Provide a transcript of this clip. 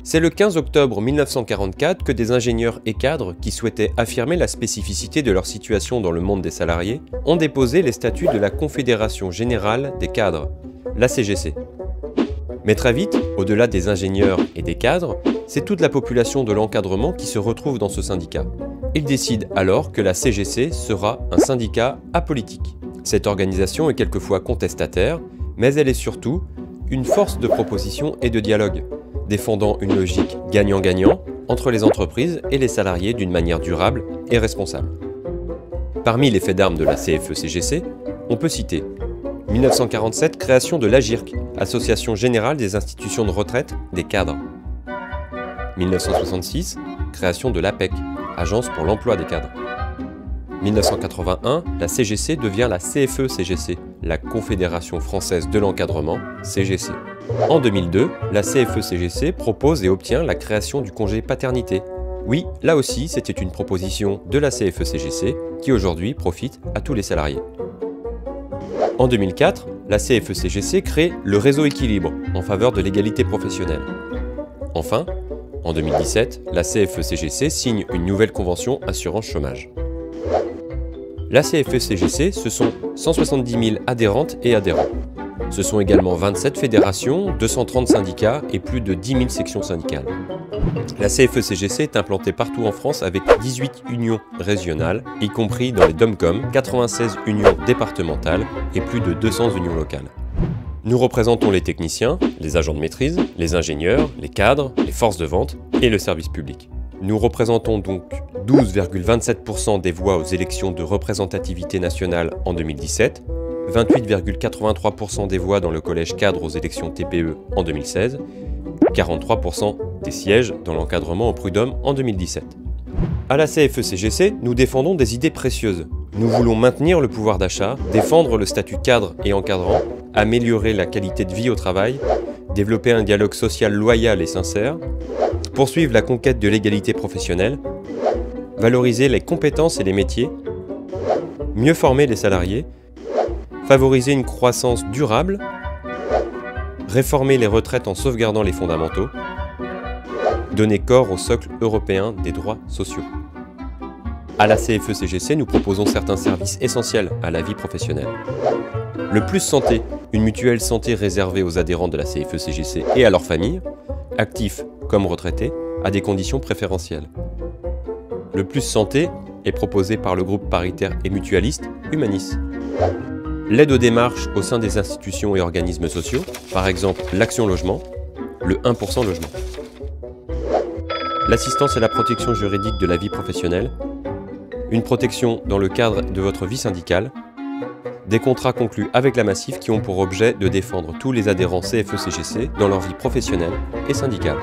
C'est le 15 octobre 1944 que des ingénieurs et cadres qui souhaitaient affirmer la spécificité de leur situation dans le monde des salariés ont déposé les statuts de la Confédération Générale des Cadres, la CGC. Mais très vite, au-delà des ingénieurs et des cadres, c'est toute la population de l'encadrement qui se retrouve dans ce syndicat. Ils décident alors que la CGC sera un syndicat apolitique. Cette organisation est quelquefois contestataire, mais elle est surtout une force de proposition et de dialogue, défendant une logique gagnant-gagnant entre les entreprises et les salariés d'une manière durable et responsable. Parmi les faits d'armes de la CFE-CGC, on peut citer 1947, création de l'AGIRC, Association Générale des Institutions de Retraite des Cadres. 1966, création de l'APEC, Agence pour l'Emploi des Cadres. 1981, la CGC devient la CFE-CGC, la Confédération Française de l'Encadrement, CGC. En 2002, la CFE-CGC propose et obtient la création du congé paternité. Oui, là aussi, c'était une proposition de la CFE-CGC qui aujourd'hui profite à tous les salariés. En 2004, la CFE-CGC crée le réseau Équilibre en faveur de l'égalité professionnelle. Enfin, en 2017, la CFE-CGC signe une nouvelle convention assurance chômage. La CFE-CGC, ce sont 170 000 adhérentes et adhérents. Ce sont également 27 fédérations, 230 syndicats et plus de 10 000 sections syndicales. La CFE-CGC est implantée partout en France avec 18 unions régionales, y compris dans les DOM-COM, 96 unions départementales et plus de 200 unions locales. Nous représentons les techniciens, les agents de maîtrise, les ingénieurs, les cadres, les forces de vente et le service public. Nous représentons donc 12,27% des voix aux élections de représentativité nationale en 2017, 28,83% des voix dans le collège cadre aux élections TPE en 2016, 43% des sièges dans l'encadrement au prud'homme en 2017. À la CFE-CGC, nous défendons des idées précieuses. Nous voulons maintenir le pouvoir d'achat, défendre le statut cadre et encadrant, améliorer la qualité de vie au travail, développer un dialogue social loyal et sincère, poursuivre la conquête de l'égalité professionnelle, valoriser les compétences et les métiers, mieux former les salariés, favoriser une croissance durable, réformer les retraites en sauvegardant les fondamentaux, donner corps au socle européen des droits sociaux. À la CFE-CGC, nous proposons certains services essentiels à la vie professionnelle. Le Plus Santé, une mutuelle santé réservée aux adhérents de la CFE-CGC et à leurs familles, actifs comme retraités, à des conditions préférentielles. Le Plus Santé est proposé par le groupe paritaire et mutualiste Humanis. L'aide aux démarches au sein des institutions et organismes sociaux, par exemple l'Action Logement, le 1% Logement. L'assistance et la protection juridique de la vie professionnelle, une protection dans le cadre de votre vie syndicale, des contrats conclus avec la Massif qui ont pour objet de défendre tous les adhérents CFE-CGC dans leur vie professionnelle et syndicale.